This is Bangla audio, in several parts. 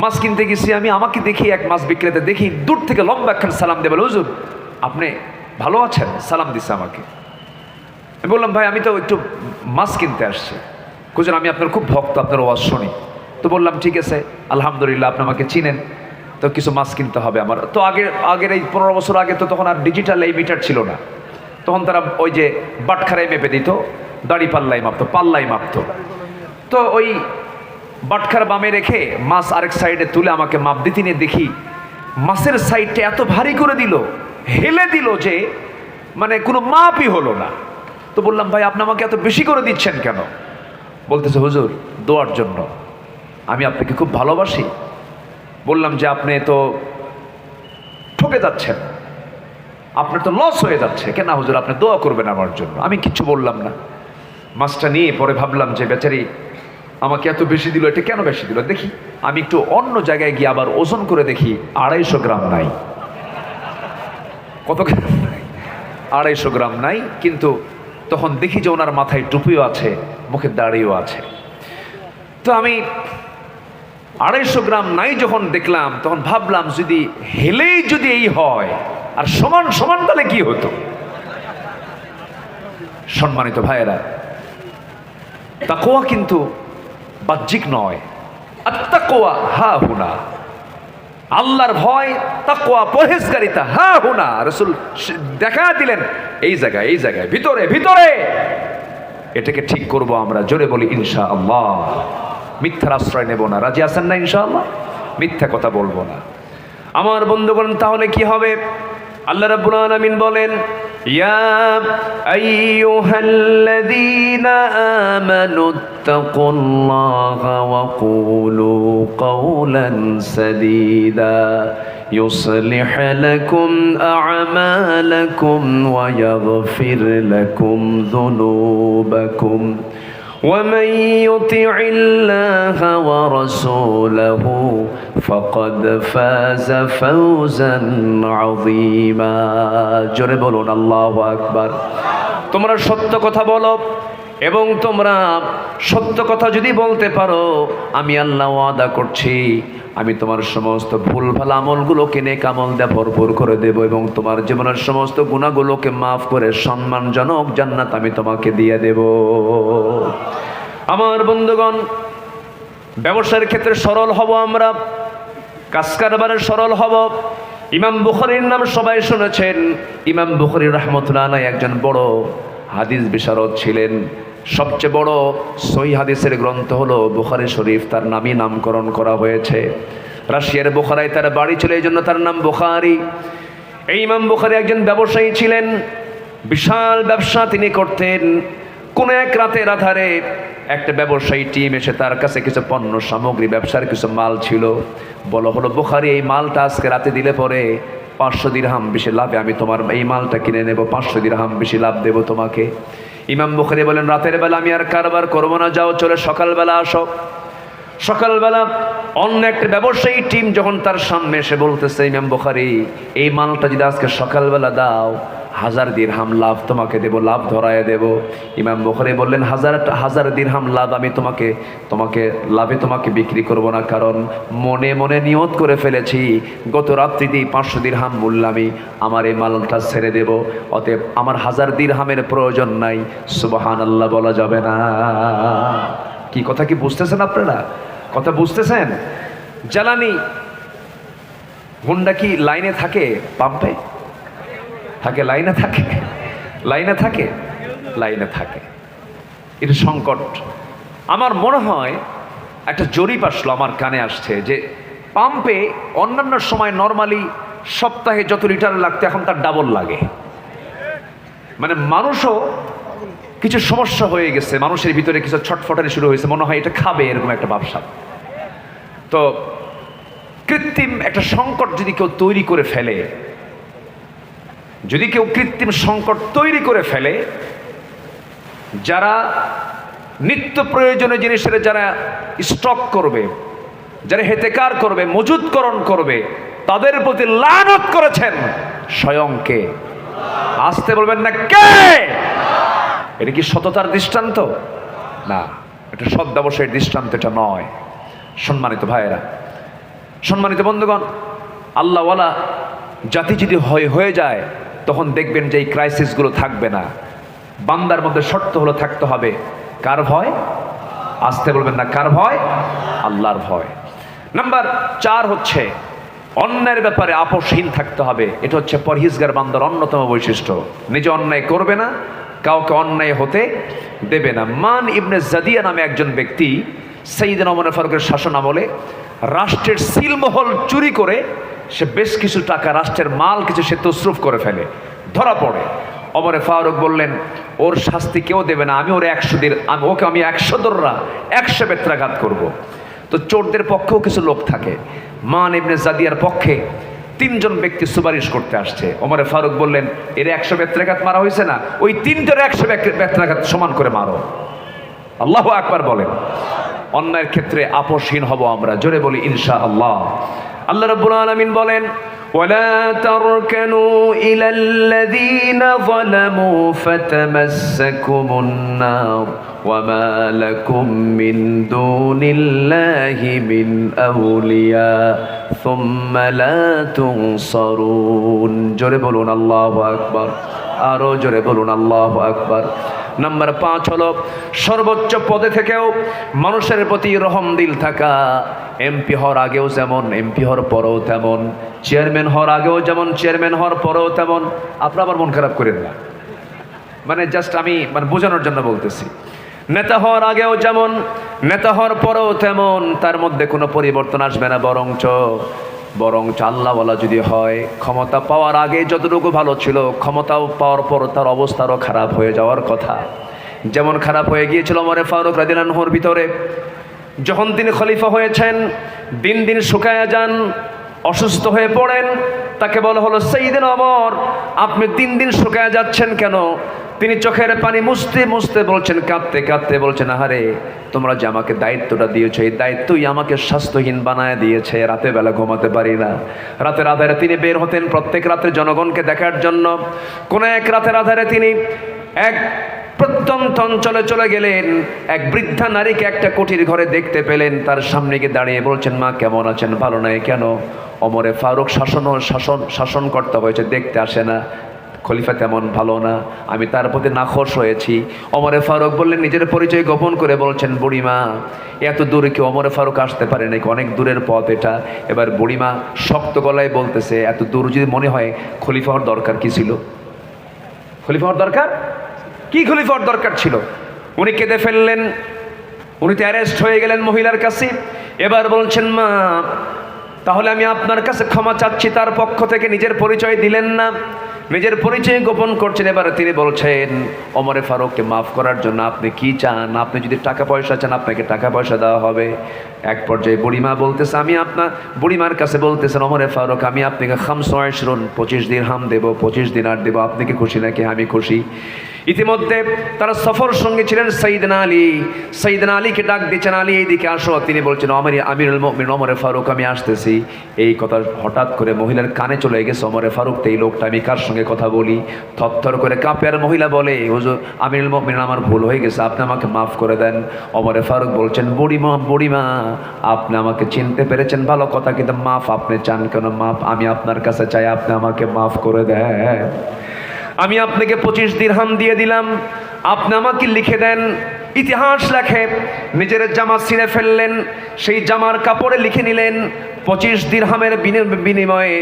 মাছ কিনতে গেছি আমি, আমাকে দেখি এক মাছ বিক্রেতা দেখি দূর থেকে লম্বা একখান সালাম দিয়ে বলে, হুজুর আপনি ভালো আছেন? সালাম দিছে আমাকে। আমি বললাম, ভাই আমি তো একটু মাছ কিনতে আসছি। হুজুর আমি আপনার খুব ভক্ত, আপনার ওয়াজ শুনি। তো বললাম ঠিক আছে, আলহামদুলিল্লাহ আপনি আমাকে চিনেন, তো কিছু মাছ কিনতে হবে আমার। তো আগের এই 15 বছর আগে তো তখন আর ডিজিটাল এই মিটার ছিল না, তখন তারা ওই যে বাটখারাই মেপে দিত, দাড়ি পাল্লাই মাপতো, পাল্লাই মাপতো। তো ওই বাটখার বামে রেখে মাছ আরেক সাইডে তুলে আমাকে মাপ দিতে নিয়ে দেখি মাছের সাইডটা এত ভারী করে দিল, হেলে দিল যে মানে কোনো মাপই হলো না। তো বললাম, ভাই আপনি আমাকে এত বেশি করে দিচ্ছেন কেন? বলতেছে, হুজুর দোয়ার জন্য, আমি আপনাকে খুব ভালোবাসি। বললাম যে আপনি তো ঠকে যাচ্ছেন, আপনার তো লস হয়ে যাচ্ছে। কেন হুজুর আপনি দোয়া করবেন আমার জন্য? আমি কিচ্ছু বললাম না। মাছটা নিয়ে পরে ভাবলাম যে বেচারি আমাকে এত বেশি দিল, এটা কেন বেশি দিল দেখি। আমি একটু অন্য জায়গায় গিয়ে আবার ওজন করে দেখি 250 গ্রাম নাই। কত গ্রাম নাই? 250 গ্রাম নাই। কিন্তু তখন দেখি যে ওনার মাথায় টুপিও আছে, মুখে দাড়িও আছে। তো আমি 250 গ্রাম নাই যখন দেখলাম, তখন ভাবলাম যদি হেলেই যদি এই হয় আর সমান সমান তাহলে কি হতো। সম্মানিত ভাইয়েরা, তাকওয়া কিন্তু বাহ্যিক নয়, আত্তাকওয়া হা হুনা, আল্লাহর ভয়, তাকওয়া পরহেজগারিতা হা হুনা। রাসূল দেখা দিলেন এই জায়গায়, এই জায়গায়, ভিতরে ভিতরে। এটাকে ঠিক করব আমরা, জোরে বলি ইনশাআল্লাহ। মিথ্যার আশ্রয় নেব না, রাজি আছেন না ইনশাআল্লাহ? মিথ্যা কথা বলবো না। আমার বন্ধুগণ তাহলে কি হবে? আল্লাহ রাব্বুল আলামিন বলেন, ইয়া আইয়ুহাল্লাযীনা আমানুত্তাকুল্লাহা ওয়া কুলু কাওলান সাদীদা يصلح لكم أعمالكم ويغفر لكم ذنوبكم ومن يطع الله ورسوله فقد فاز فوزا عظيما। জোরে বলুন আল্লাহু আকবার। তোমরা সত্য কথা বলো এবং তোমরা সত্য কথা যদি বলতে পারো, আমি আল্লাহ ওয়াদা করছি আমি তোমার সমস্ত ভুলভাল আমলগুলোকে নেক আমল দিয়ে ভরপুর করে দেব এবং তোমার জীবনের সমস্ত গুনাহগুলোকে মাফ করে সম্মানজনক জান্নাত আমি তোমাকে দিয়ে দেব। আমার বন্ধুগণ, ব্যবসার ক্ষেত্রে সরল হব আমরা, কাজ কারবারে সরল হব। ইমাম বুখারীর নাম সবাই শুনেছেন। ইমাম বুখারী রাহমাতুল্লাহ আলাইহি একজন বড় হাদিস বিশারদ ছিলেন। সবচেয়ে বড় সহিহ হাদিসের গ্রন্থ হলো বুখারী শরীফ, তার নামই নামকরণ করা হয়েছে। রাশিয়ার বুখারায় তার বাড়ি ছিল, এই জন্য তার নাম বুখারী। এই ইমাম বুখারী একজন ব্যবসায়ী ছিলেন, বিশাল ব্যবসা তিনি করতেন। কোন এক রাতের আধারে একটা ব্যবসায়ী টিম এসে তার কাছে কিছু পণ্য সামগ্রী, ব্যবসার কিছু মাল ছিল। বলা হলো, বুখারী এই মালটা আজকে রাতে দিলে পরে 500 দিরহাম বেশি লাভে আমি তোমার এই মালটা কিনে নেব, 500 দিরহাম বেশি লাভ দেব তোমাকে। ইমাম বুখারী বলেন, রাতের বেলা আমি আর কারবার করবো না, যাও চলে সকালবেলা আসো। সকালবেলা অন্য একটা ব্যবসায়ী টিম যখন তার সামনে এসে বলতেছে, ইমাম বুখারী এই মালটা যদি আজকে সকালবেলা দাও 1000 দিরহাম লাভ তোমাকে দেব, লাভ ধরায় দেব। ইমাম বুখারী বললেন, 1000 দিরহাম লাভ আমি তোমাকে লাভে তোমাকে বিক্রি করব না, কারণ মনে মনে নিয়ত করে ফেলেছি গত রাত্রিতেই 500 দিরহাম মূল্য আমি আমার এই মালটা ছেড়ে দেব, অতএব আমার 1000 দিরহামের প্রয়োজন নাই। সুবহানাল্লাহ বলা যাবে না? কি কথা কি বুঝতেছেন আপনারা? কথা বুঝতেছেন? জ্বালানি হুন্ডা কি লাইনে থাকে? পাম্পে থাকে? লাইনে থাকে? লাইনে থাকে? লাইনে থাকে। এটা সংকট। আমার মনে হয় একটা জরিপ আসলো, আমার কানে আসছে যে পাম্পে অন্যান্য সময় নর্মালি সপ্তাহে যত লিটার লাগতো এখন তার ডাবল লাগে। মানে মানুষও কিছু সমস্যা হয়ে গেছে, মানুষের ভিতরে কিছু ছটফটানি শুরু হয়েছে, মনে হয় এটা খাবে, এরকম একটা ভাবসাব। তো কৃত্রিম একটা সংকট যদি কেউ তৈরি করে ফেলে, যদি কেউ কৃত্রিম সংকট তৈরি করে ফেলে, যারা নিত্য প্রয়োজনীয় জিনিসের যারা স্টক করবে, যারা হেতেকার করবে, মজুতকরণ করবে, তাদের প্রতি লানত করেছেন স্বয়ং কে? আসতে বলবেন না কে? এটা কি সততার দৃষ্টান্ত? না, এটা সৎ ব্যবসায়ের দৃষ্টান্ত এটা নয়। সম্মানিত ভাইয়েরা, সম্মানিত বন্ধুগণ, আল্লাহওয়ালা জাতি যদি হয়ে যায়, তখন দেখবেন যে এই ক্রাইসিসগুলো থাকবে না। বান্দার মধ্যে শর্ত হলো থাকতে হবে কার ভয়? আসতে বলবেন না, কার ভয়? আল্লাহর ভয়। নাম্বার 4 হচ্ছে অন্যায়ের ব্যাপারে আপোষহীন থাকতে হবে। এটা হচ্ছে পরহেজগার বান্দার অন্যতম বৈশিষ্ট্য। নিজে অন্যায় করবে না, কাউকে অন্যায় হতে দেবে না। মান ইবনে জাদিয়া নামে একজন ব্যক্তি সাইয়েদনা ওমর ফারুকের শাসন আমলে রাষ্ট্রের সিলমহল চুরি করে সে বেশ কিছু টাকা, রাষ্ট্রের মাল কিছু সে তসরুফ করে ফেলে, ধরা পড়ে। ওমর ফারুক বললেন, ওর শাস্তি কেউ দেবে না, আমি ওর 100 দিন, ওকে আমি 100 দররা 100 বেত্রাঘাত করব। তো চোরদের পক্ষেও কিছু লোক থাকে। মান ইবনে জাদিয়ার পক্ষে 3 জন ব্যক্তি সুপারিশ করতে আসছে। ওমর ফারুক বললেন, এর 100 বেত্রাঘাত মারা হয়েছে না, ওই 3টার 100 বেত্রাঘাত সমান করে মারো। আল্লাহু আকবার বলেন। অন্যায়ের ক্ষেত্রে আপোষহীন হব আমরা, জোরে বলি ইনশাআল্লাহ। আল্লাহ রাব্বুল আলামিন বলেন, ولا تركنوا إلى الذين ظلموا فتمسكم النار وما لكم من دون الله من أولياء ثم لا تنصرون। জোরে বলুন আল্লাহু আকবার, আরো জোরে বলুন আল্লাহু আকবার। নাম্বার 5 হলো সর্বোচ্চ পদে থেকেও মানুষের প্রতি রহম দিল থাকা। এমপি হওয়ার আগেও যেমন, এমপি হওয়ার পরেও তেমন, চেয়ারম্যান হওয়ার আগেও যেমন, চেয়ারম্যান হওয়ার পরেও তেমন। আপনারা আবার মন খারাপ করেন না, জাস্ট আমি বোঝানোর জন্য বলতেছি। নেতা হওয়ার আগেও যেমন, নেতা হওয়ার পরেও তেমন, তার মধ্যে কোনো পরিবর্তন আসবে না। বরঞ্চ আল্লাহওয়ালা যদি হয়, ক্ষমতা পাওয়ার আগে যতটুকু ভালো ছিল, ক্ষমতাও পাওয়ার পর তার অবস্থারও খারাপ হয়ে যাওয়ার কথা। যেমন খারাপ হয়ে গিয়েছিল ওমর ফারুক রাদিয়াল্লাহু আনহুর ভিতরে। যখন তিনি খলিফা হয়েছেন, দিন দিন শুকায়া যান, অসুস্থ হয়ে পড়েন। তাকে বলা হলো, সাইয়েদনা ওমর, আপনি দিন দিন শুকায়া যাচ্ছেন কেন? তিনি চোখের পানি মুছতে মুছতে বলছেন, কাঁদতে কাঁদতে বলছেন, আহারে, তোমরা যে আমাকে দায়িত্বটা দিয়েছো, এই দায়িত্বই আমাকে স্বাস্থ্যহীন বানায় দিয়েছে। রাতে বেলা ঘুমাতে পারি না। রাতের আধারে তিনি বের হতেন প্রত্যেক রাতে জনগণকে দেখার জন্য। কোন এক রাতের আধারে তিনি এক প্রত্যন্ত অঞ্চলে চলে গেলেন। এক বৃদ্ধা নারীকে একটা কুটির ঘরে দেখতে পেলেন। তার সামনে গিয়ে দাঁড়িয়ে বলছেন, মা কেমন আছেন? ভালো নাই কেন? ওমরে ফারুক শাসন করতে হয়েছে, দেখতে আসে না, খলিফা তেমন ভালো না, আমি তার প্রতি নাখোশ হয়েছি। ওমরে ফারুক বললেন, নিজের পরিচয় গোপন করে বলছেন, বুড়িমা, এত দূরে কি ওমরে ফারুক আসতে পারে নাকি? অনেক দূরের পথ এটা। এবার বুড়িমা শক্ত গলায় বলতেছে, এত দূর যদি মনে হয়, খলিফা হওয়ার দরকার কি ছিল? খলিফা হওয়ার দরকার কি? খলিফা হওয়ার দরকার ছিল? উনি কেঁদে ফেললেন। উনি তো অ্যারেস্ট হয়ে গেলেন মহিলার কাছে। এবার বলছেন, মা, তাহলে আমি আপনার কাছে ক্ষমা চাচ্ছি। তার পক্ষ থেকে নিজের পরিচয় দিলেন না, নিজের পরিচয় গোপন করছেন। এবারে তিনি বলছেন, ওমরে ফারুককে মাফ করার জন্য আপনি কি চান? আপনি যদি টাকা পয়সা চান, আপনাকে টাকা পয়সা দেওয়া হবে। এক পর্যায়ে বুড়িমা বলতেছে, বুড়িমার কাছে বলতেছেন, ওমরে ফারুক, আমি আপনাকে 25 দিরহাম দেবো, 25 দিনার দেবো। আপনি কি খুশি নাকি? আমি খুশি। ইতিমধ্যে তারা সফর সঙ্গে ছিলেন সাইয়েদনা আলী। সাইয়েদনা আলীকে ডাক দিচ্ছেন, আলী এইদিকে আসো। তিনি বলছেন, আমিরুল মুমিনিন ওমরে ফারুক, আমি আসতেছি। এই কথা হঠাৎ করে মহিলার কানে চলে গেছে। ওমরে ফারুক, এই লোকটা, আমি কার সঙ্গে কথা বলি? থরথর করে কাঁপে। আর মহিলা বলে, হুজুর, আমিরুল মুমিনিন, আমার ভুল হয়ে গেছে, আপনি আমাকে মাফ করে দেন। ওমরে ফারুক বলছেন, বুড়িমা, আপনি আমাকে চিনতে পেরেছেন, ভালো কথা, কিন্তু মাফ আপনি চান কেন? মাফ আমি আপনার কাছে চাই, আপনি আমাকে মাফ করে দেন। আমি আপনাকে 25 দিরহাম দিয়ে দিলাম, আপনি আমাকে লিখে দেন। ইতিহাস লেখে, নিজের জামা ছিঁড়ে ফেললেন, সেই জামার কাপড়ে লিখে নিলেন 25 দিরহামের বিনিময়ে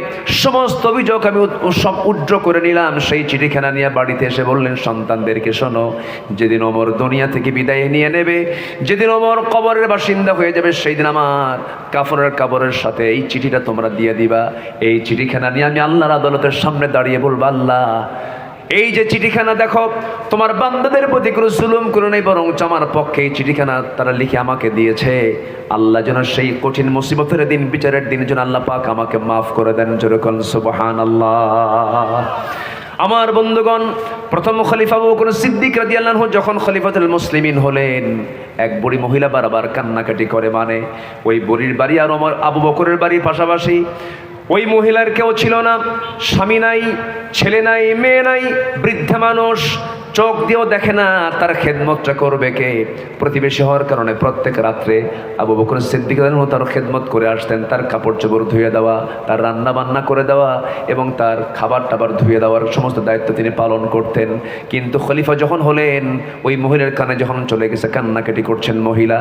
সমস্ত অভিযোগ আমি সব উড্র করে নিলাম। সেই চিঠিখানা নিয়ে বাড়িতে এসে বললেন, সন্তানদেরকে শোনো, যেদিন ওমর দুনিয়া থেকে বিদায় নিয়ে নেবে, যেদিন ওমর কবরের বাসিন্দা হয়ে যাবে, সেই দিন আমার কাফনের কাপড়ের সাথে এই চিঠিটা তোমরা দিয়ে দিবা। এই চিঠিখানা নিয়ে আমি আল্লাহর আদালতের সামনে দাঁড়িয়ে বলবো, আল্লাহ, এই যে চিঠিখানা দেখো, তোমার বান্দাদের প্রতি কোনো জুলুম করে নেই, বরং আমার পক্ষে এই চিঠিখানা তারা লিখে আমাকে দিয়েছে। আল্লাহ যেন সেই কঠিন মুসিবতের দিন, বিচারের দিন যেন আল্লাহ পাক আমাকে মাফ করে দেন। যেরকম সুবহানাল্লাহ। আমার বন্ধুগণ, প্রথম খলিফা আবু বকর সিদ্দিক রাদিয়াল্লাহু আনহু যখন খলিফাতুল মুসলিমিন হলেন, এক বুড়ি মহিলা বারবার কান্নাকাটি করে। ওই বুড়ির বাড়ি আর আবু বকরের বাড়ির পাশাপাশি। ওই মহিলার কেউ ছিল না, স্বামী নাই, ছেলে নাই, মেয়ে নাই, বৃদ্ধা মানুষ, চোখ দিয়েও দেখে না তার খেদমতটা করবে কে। প্রতিবেশী হওয়ার কারণে প্রত্যেক রাত্রে আবু বকর সিদ্দিক রাদিয়াল্লাহু তার খেদমত করে আসতেন। তার কাপড় চোপড় ধুয়ে দেওয়া, তার রান্না বান্না করে দেওয়া এবং তার খাবার টাবার ধুয়ে দেওয়ার সমস্ত দায়িত্ব তিনি পালন করতেন। কিন্তু খলিফা যখন হলেন, ওই মহিলার কানে যখন চলে গেছে, কান্নাকাটি করছেন মহিলা,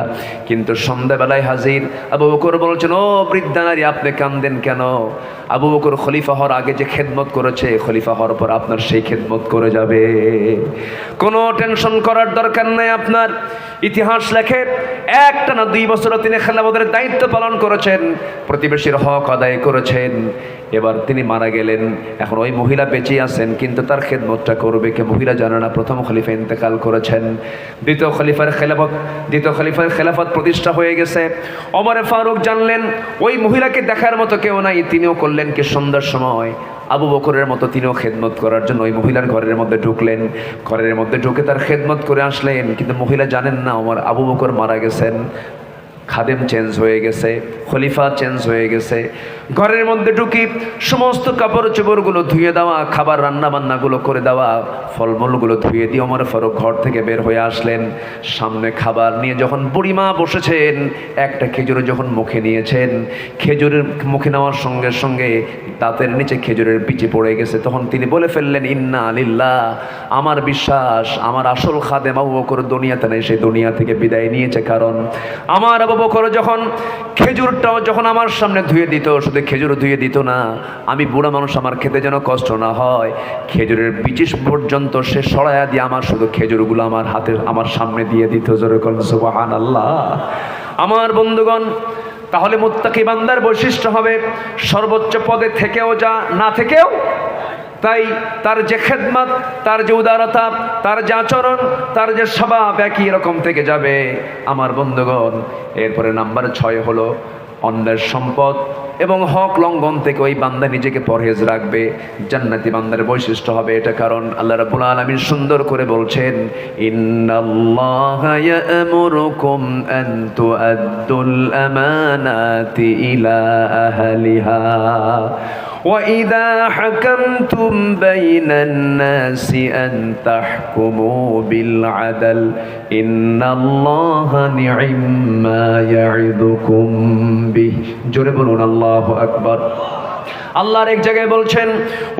কিন্তু সন্ধ্যাবেলায় হাজির। আবু বকর বলছেন, ও বৃদ্ধা নারী, আপনি কান্দেন কেন? আবু বকর খলিফা হওয়ার আগে যে খেদমত করেছে, খলিফা হওয়ার পর আপনার সেই খেদমত করে যাবে। কোনো টেনশন করার দরকার নাই আপনার। ইতিহাস লেখে একটা না 2 বছরও তিনি খেলাফতের দায়িত্ব পালন করেছেন, প্রতিবেশীর হক আদায় করেছেন। এবার তিনি মারা গেলেন। এখন ওই মহিলা বেঁচে আছেন, কিন্তু তার খেদমতটা করবে কে? মহিলা জানে না। প্রথম খলিফা ইন্তেকাল করেছেন, দ্বিতীয় খলিফার খেলাফত প্রতিষ্ঠা হয়ে গেছে। ওমর ফারুক জানলেন ওই মহিলাকে দেখার মতো কেউ নাই, তিনিও করলেন কি সন্ধ্যার সময় আবু বকরের মতো তিনিও খেদমত করার জন্য ওই মহিলার ঘরের মধ্যে ঢুকলেন। ঘরের মধ্যে ঢুকে তার খেদমত করে আসলেন, কিন্তু মহিলা জানেন না আমার আবু বকর মারা গেছেন। খাদেম চেঞ্জ হয়ে গেছে, খলিফা চেঞ্জ হয়ে গেছে। ঘরের মধ্যে ঢুকি সমস্ত কাপড় চোপড়গুলো ধুয়ে দেওয়া, খাবার রান্না বান্নাগুলো করে দেওয়া, ফলমূলগুলো ধুয়ে দিয়ে ওমর ফারুক ঘর থেকে বের হয়ে আসলেন। সামনে খাবার নিয়ে যখন বুড়িমা বসেছেন, একটা খেজুর যখন মুখে নিয়েছেন, খেজুরের মুখে নেওয়ার সঙ্গে সঙ্গে দাঁতের নিচে খেজুরের বিচি পড়ে গেছে। তখন তিনি বলে ফেললেন, ইন্না লিল্লাহ, আমার বিশ্বাস আমার আসল খাদেম আবু বকর দুনিয়াতে নেই, সে দুনিয়া থেকে বিদায় নিয়েছে। কারণ আমার আবু বকর যখন খেজুরটাও যখন আমার সামনে ধুয়ে দিত, শুধু খেজুর ধুয়ে দিত না, আমি বুড়া মানুষ, আমার খেতে যেন কষ্ট না হয়, খেজুরের বিচিস পর্যন্ত সে সরাইয়া দিয়ে আমার শুধু খেজুরগুলো আমার হাতে আমার সামনে দিয়ে দিত। জোরে বলেন সুবহানাল্লাহ। আমার বন্ধুগণ, তাহলে মুত্তাকি বান্দার বৈশিষ্ট্য হবে সর্বোচ্চ পদে থেকেও যা, না থেকেও তাই। তার যে খেদমত, তার যে উদারতা, তার যে আচরণ, তার যে স্বভাব একই রকম থেকে যাবে। আমার বন্ধুগণ, এরপরে নাম্বার 6 হলো অন্যের সম্পদ এবং হক লঙ্ঘন থেকে ওই বান্দা নিজেকে পরহেজ রাখবে। জান্নাতি বান্দার বৈশিষ্ট্য হবে এটা। কারণ আল্লাহ রাব্বুল আলামিন সুন্দর করে বলছেন, ইন্নাল্লাহা ইয়া'মুরুকুম আন তুআদ্দুল আমানাতি ইলা আহলিহা وَإِذَا حَكَمْتُمْ بَيْنَ النَّاسِ أَن تَحْكُمُوا بِالْعَدْلِ إِنَّ اللَّهَ نِعِمَّا يَعِظُكُم بِهِ। জোরে বলুন আল্লাহু আকবার। আল্লাহর এক জায়গায় বলছেন,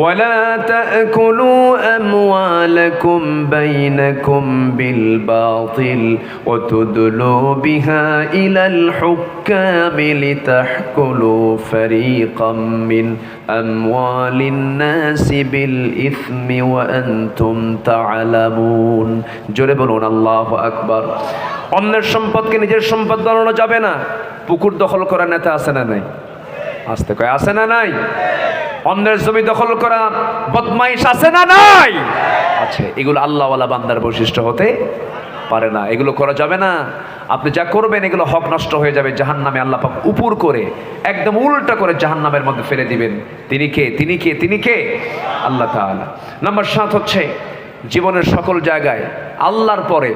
ওয়ালা তাকুলু আমওয়ালাকুম বাইনাকুম বিল বাতিল ওয়া তুদলু বিহা ইলাল হুক্কামি লিতাহকুলু ফারীকাম মিন আমওয়ালিন নাসি বিল ইসমি ওয়া আনতুম তা'লামুন। জোরে বলুন আল্লাহু আকবার। অন্যের সম্পদকে নিজের সম্পদ বানানো যাবে না। পুকুর দখল করা নেতা আছে না নাই? আসতে কয় আছে না নাই? অন্যের জমি দখল করা বদমাইশ আছে না নাই? আছে। এগুলো আল্লাহওয়ালা বান্দার বৈশিষ্ট্য হতে পারে না, এগুলো করা যাবে না। আপনি যা করবেন এগুলো হক নষ্ট হয়ে যাবে, জাহান্নামে আল্লাহ পাক উপর করে একদম উল্টা করে জাহান্নামের মধ্যে ফেলে দিবেন। তিনি কে? তিনি কে? তিনি কে? আল্লাহ তাআলা। নাম্বার 7 হচ্ছে জীবনের সকল জায়গায় আল্লাহর পরে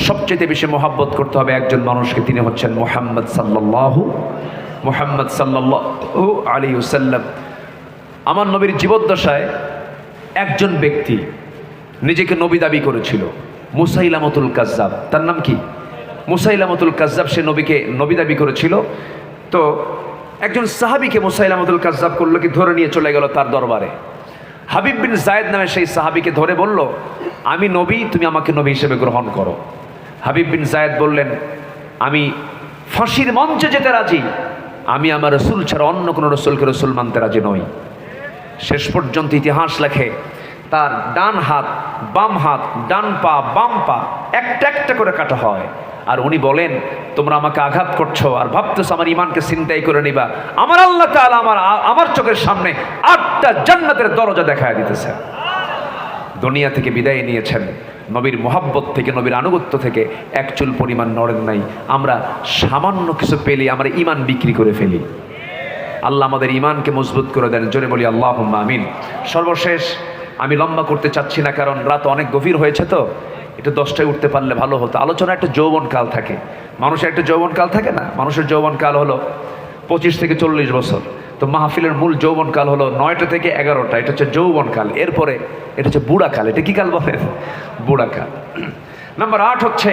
সবচেয়ে বেশি মহব্বত করতে হবে একজন মানুষকে, তিনি হচ্ছেন মুহাম্মদ সাল্লাল্লাহু আলাইহি ওয়াসাল্লাম। আমার নবীর জীবদ্দশায় একজন ব্যক্তি নিজেকে নবী দাবি করেছিল, মুসাইলামতুল কাজ্জাব। তার নাম কি? মুসাইলামতুল কাজ্জাব। সে নবীকে নবী দাবি করেছিল। তো একজন সাহাবীকে মুসাইলামতুল কাজ্জাব করলো কি, ধরে নিয়ে চলে গেল তার দরবারে। হাবিব বিন যায়েদ নামে সেই সাহাবীকে ধরে বলল, আমি নবী, তুমি আমাকে নবী হিসেবে গ্রহণ করো। হাবিব বিন যায়েদ বললেন, আমি ফাঁসির মঞ্চে যেতে রাজি, আমি আমার রসুল ছাড়া অন্য কোনো রসুলকে রসুল মানতে রাজি নই। শেষ পর্যন্ত ইতিহাস লেখে তার ডান হাত, বাম হাত, ডান পা, বাম পা একটা একটা করে কাটা হয়। আর উনি বলেন, তোমরা আমাকে আঘাত করছো আর ভাবতেছো আমার ইমানকে ছিনতাই করে নিবা। আমার আল্লাহ তাআলা আমার চোখের সামনে 8টা জান্নাতের দরজা দেখায় দিতেছে। দুনিয়া থেকে বিদায় নিয়েছেন, নবীর মোহাব্বত থেকে, নবীর আনুগত্য থেকে এক চুল পরিমাণ নড়েন নাই। আমরা সামান্য কিছু পেলে আমরা ইমান বিক্রি করে ফেলি। আল্লাহ আমাদের ইমানকে মজবুত করে দেন। জোরে বলি আল্লাহুম্মা আমিন। সর্বশেষ, আমি লম্বা করতে চাচ্ছি না, কারণ রাত অনেক গভীর হয়েছে, তো একটু 10টায় উঠতে পারলে ভালো হতো। আলোচনা একটা যৌবনকাল থাকে, মানুষের একটা যৌবনকাল থাকে না? মানুষের যৌবনকাল হলো 25 থেকে 40 বছর। তো মাহফিলের মূল যৌবনকাল হলো 9টা থেকে 11টা, এটা হচ্ছে যৌবনকাল। এরপরে এটা হচ্ছে বুড়াকাল। এটা কি কাল বলেন? বুড়াকাল। নাম্বার 8 হচ্ছে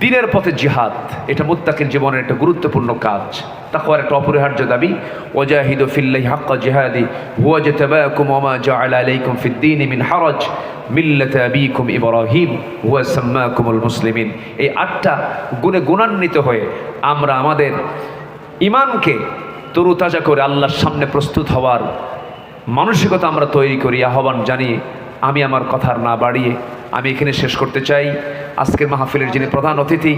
দিনের পথে জিহাদ। এটা মুত্তাকির জীবনের একটা গুরুত্বপূর্ণ কাজ, তাকওয়ার একটা অপরিহার্য দাবি। ওয়াজাহিদু ফিল্লাহি হাক্কা জিহাদি হুয়া জাতাবাকুম ওয়া মা জাআলা আলাইকুম ফিদ-দীন মিন হারাজ মিল্লাতা আবিকুম ইব্রাহিম হুয়া সাম্মাকুমুল মুসলিমিন। এই 8টা গুণে গুণান্বিত হয়ে আমরা আমাদের ঈমানকে তরুতাজা করে আল্লাহর সামনে প্রস্তুত হওয়ার মানসিকতা আমরা তৈরি করি, আহ্বান জানিয়ে আমি আমার কথা না বাড়িয়ে আমি এখানে শেষ করতে চাই। আজকের মাহফিলের যিনি প্রধান অতিথি,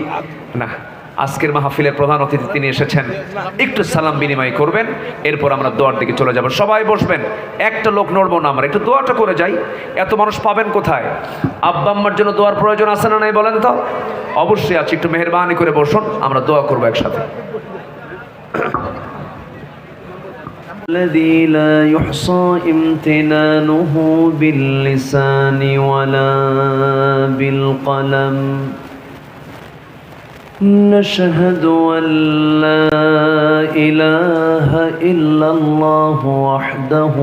আজকের মাহফিলের প্রধান অতিথি তিনি এসেছেন, একটু সালাম বিনিময় করবেন, এরপর আমরা দোয়ার দিকে চলে যাব। সবাই বসবেন, একটা লোক নড়বো না, আমরা একটু দোয়াটা করে যাই। এত মানুষ পাবেন কোথায়? আব্বা আম্মার জন্য দোয়ার প্রয়োজন আছে না নাই বলেন তো? অবশ্যই আছে। একটু মেহেরবানি করে বসুন, আমরা দোয়া করবো একসাথে। الذي لا يحصى امتنانه باللسان ولا بالقلم نشهد أن لا إله إلا الله وحده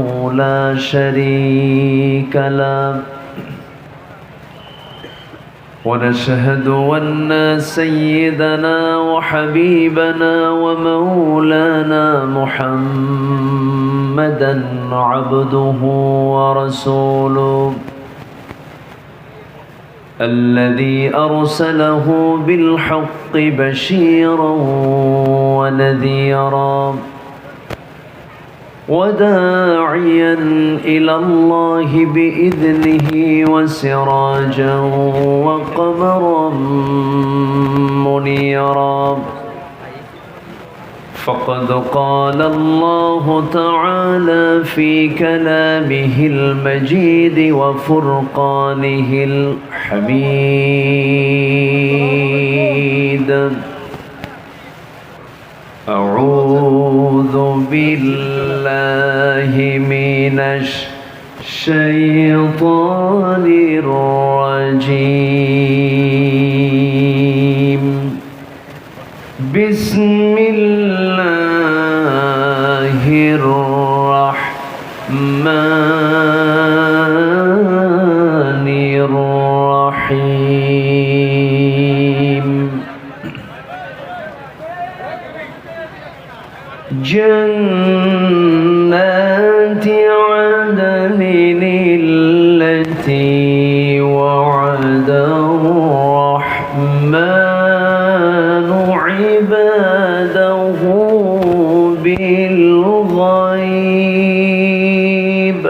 لا شريك له ونشهد أن سيدنا وحبيبنا ومولانا محمدا عبده ورسوله الذي أرسله بالحق بشيرا ونذيرا وداعيا إلى الله بإذنه وسراجا وقمرا منيرا فقد قال الله تعالى في كلامه المجيد وفرقانه الحميد أعوذ بالله من الشيطان الرجيم بسم الله الرحمن الرحيم جنات عدن التي وعد الرحمن عباده بالغيب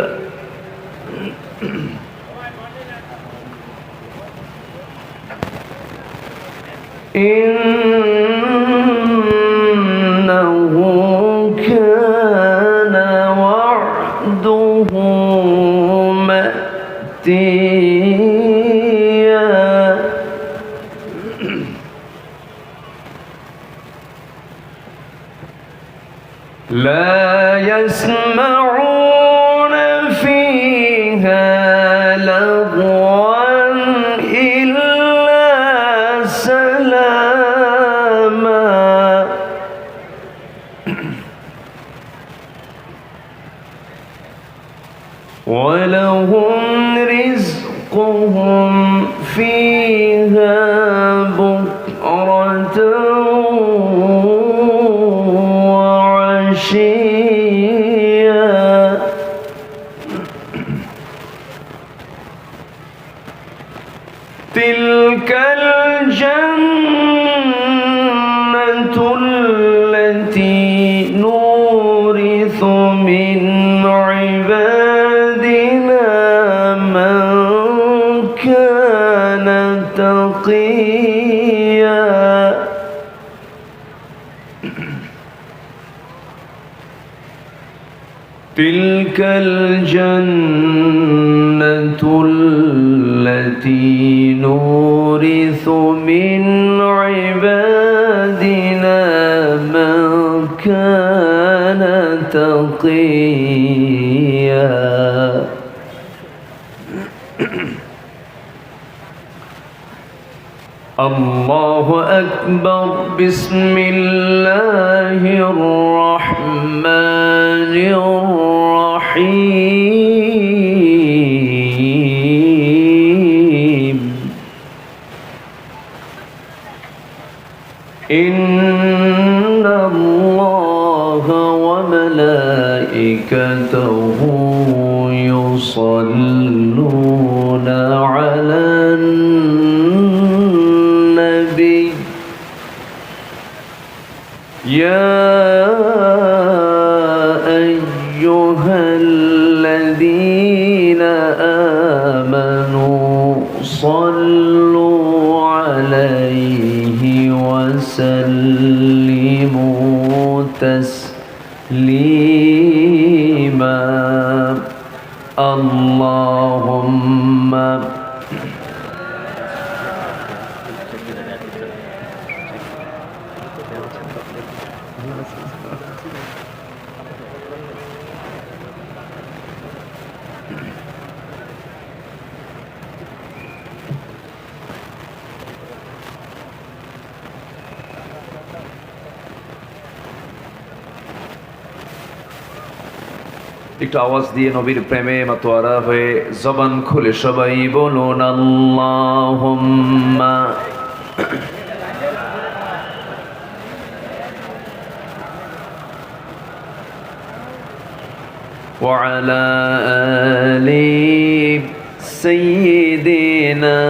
إنه كان وعده مأتيا لا يسمعون فيها لغوا إلا سلاما ولهم رزقهم فيها بكرة وعشيا تلك الجنة التي نورث من عبادنا من كان تقيا تلك الجنة التي نورث من عبادنا من كان تقيا الله أكبر بسم الله الرحمن الرحيم إن الله وملائكته يصلون على النبي يا أيها الذين آمنوا صلوا عليه وسلموا تسليما اللهم একটু আওয়াজ দিয়ে নবীর প্রেমে মাতোয়ারা হয়ে জবান খুলে সবাই বলুন আল্লাহুম্মা وعلى آل سيدنا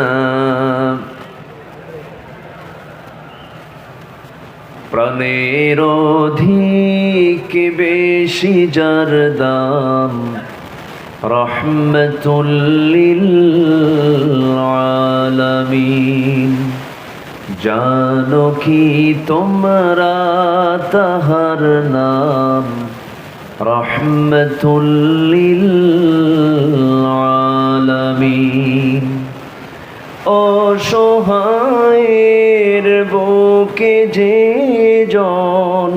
প্রাণের অধিক বেশি যার দাম রহমতুল লিল আলামিন জানো কি তোমরা তাহার নাম রহমতুল লিল আলামিন অসহায়ের বুকে যে জন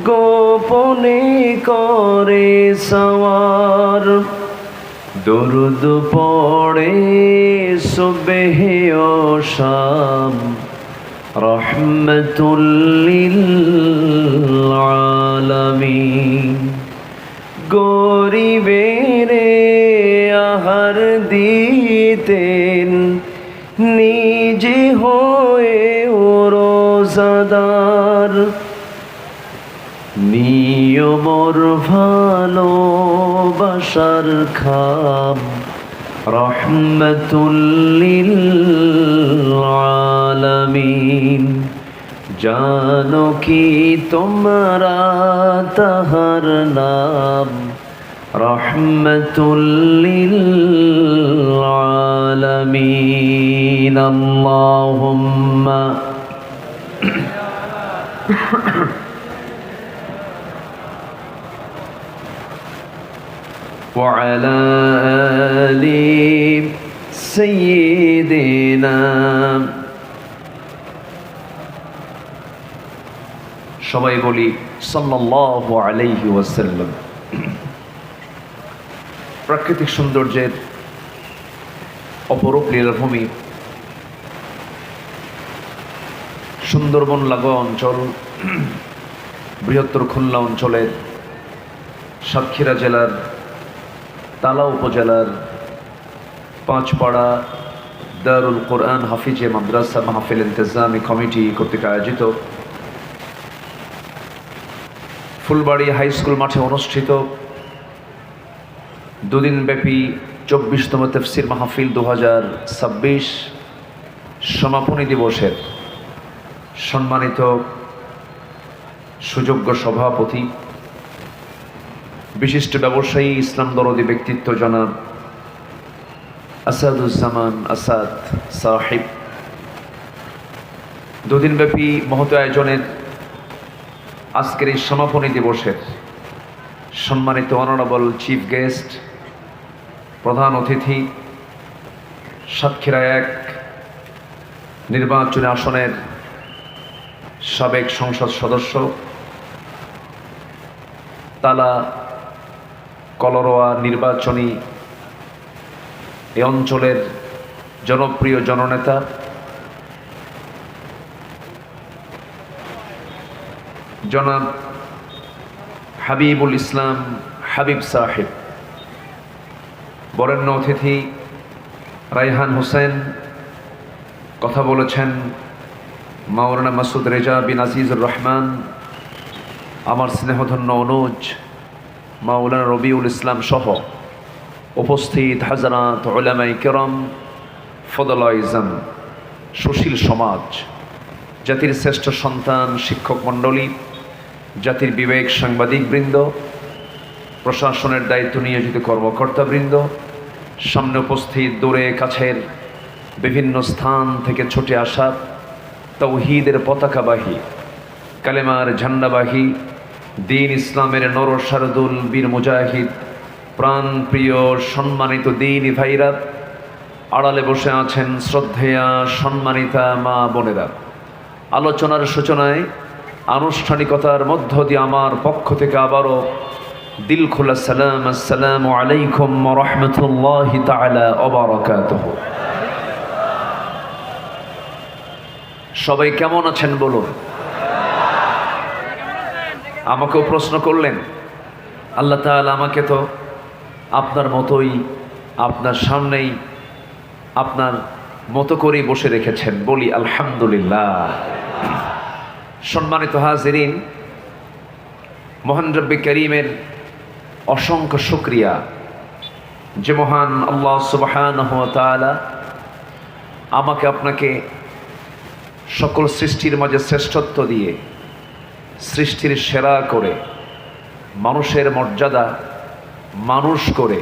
গোপনে করে সওয়ার দরুদ পড়ে সুবহে ও শাম রহমতুল লিল আলামিন গরিবের আহার দিতেন নিজে হয়ে রোজাদার নিয়মর ভালোবাসার খাম রহমতুল লিল আলামিন জানো কি তোমরা তাহার নাম রহমতুল লিল আলামিন আল্লাহুম্মা وعلى آل سيدنا সবাই বলি সাল্লাল্লাহু আলাইহি ওয়াসাল্লাম। প্রাকৃতিক সৌন্দর্যের অপরূপ লীলাভূমি সুন্দরবন লাগোয়া অঞ্চল বৃহত্তর খুলনা অঞ্চলের সাতক্ষীরা জেলার তালা উপজেলার পাঁচপাড়া দারুল কোরআন হাফিজে মাদ্রাসা মাহফিল ইন্তেজামি কমিটি কর্তৃক আয়োজিত ফুলবাড়ি হাই স্কুল মাঠে অনুষ্ঠিত দুদিনব্যাপী 24তম তাফসীর মাহফিল 2026 সমাপনী দিবসের সম্মানিত সুযোগ্য সভাপতি বিশিষ্ট ব্যবসায়ী ইসলাম দরদি ব্যক্তিত্ব জনাব আসাদুজ্জামান আসাদ সাহিব, দুদিনব্যাপী মহৎ আয়োজনের আজকের এই সমাপনী দিবসের সম্মানিত অনারেবল চিফ গেস্ট, প্রধান অতিথি, সাতক্ষীরা 1 নির্বাচনী আসনের সাবেক সংসদ সদস্য, তালা কলরোয়া নির্বাচনী এই অঞ্চলের জনপ্রিয় জননেতা জনাব হাবিবুল ইসলাম হাবিব সাহেব, বরেণ্য অতিথি রায়হান হোসেন, কথা বলেছেন মাওলানা মাসুদ রেজা বিন আজিজুর রহমান, আমার স্নেহধন্য অনুজ মাওলানা রবিউল ইসলাম সহ উপস্থিত হাজারাত উলামায়ে কেরাম, ফদলায়ে ইজম, সুশীল সমাজ, জাতির শ্রেষ্ঠ সন্তান, শিক্ষক মণ্ডলী, জাতির বিবেক সাংবাদিকবৃন্দ, প্রশাসনের দায়িত্ব নিয়োজিত কর্মকর্তাবৃন্দ, সামনে উপস্থিত দূরে কাছের বিভিন্ন স্থান থেকে ছুটে আসা তাওহীদের পতাকাবাহী, কালেমার ঝান্ডাবাহী, দ্বীন ইসলামের নরসারদুল বীর মুজাহিদ, প্রাণ প্রিয় সম্মানিত দ্বীনি ভাইরা, আড়ালে বসে আছেন শ্রদ্ধেয়া সম্মানিতা মা বোনেরা, আলোচনার সূচনায় আনুষ্ঠানিকতার মধ্য দিয়ে আমার পক্ষ থেকে আবারও দিল খোলা সালাম, আসসালামু আলাইকুম ওয়া রাহমাতুল্লাহি তাআলা ওয়া বারাকাতুহু। সবাই কেমন আছেন বলুন? আমাকেও প্রশ্ন করলেন। আল্লাহ তাআলা আমাকে তো আপনার মতোই, আপনার সামনেই, আপনার মতো করেই বসে রেখেছেন, বলি আলহামদুলিল্লাহ। সম্মানিত হাজিরিন, মহান রব্বে করিমের অসংখ্য শুকরিয়া যে মহান আল্লাহ সুবহানাহু ওয়া তাআলা আমাকে আপনাকে সকল সৃষ্টির মাঝে শ্রেষ্ঠত্ব দিয়ে, সৃষ্টির সেরা করে, মানুষের মর্যাদা মানুষ করে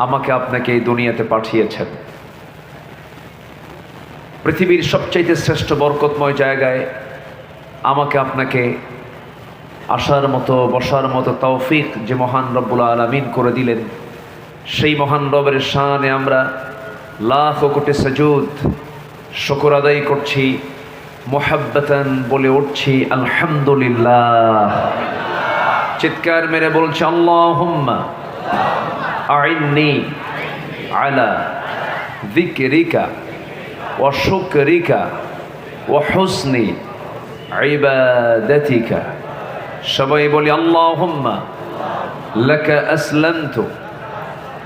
আমাকে আপনাকে এই দুনিয়াতে পাঠিয়েছেন। পৃথিবীর সবচাইতে শ্রেষ্ঠ বরকতময় জায়গায় আমাকে আপনাকে আসার মতো, বসার মতো তৌফিক যে মহান রব্বুল আলামিন করে দিলেন, সেই মহান রবের শানে আমরা লাখ কোটি সুজুদ শুকর আদায় করছি, মুহাব্বাতান বলে উঠছি আলহামদুলিল্লাহ। চিৎকার মেরে বলছি আল্লাহুম্মা আইন্নি আলা যিকরিকা ওয়া শুকরিকা ওয়া হুসনি ইবাদাতিকা। সবাই বলি আল্লাহুম্মা লাকা আসলামতু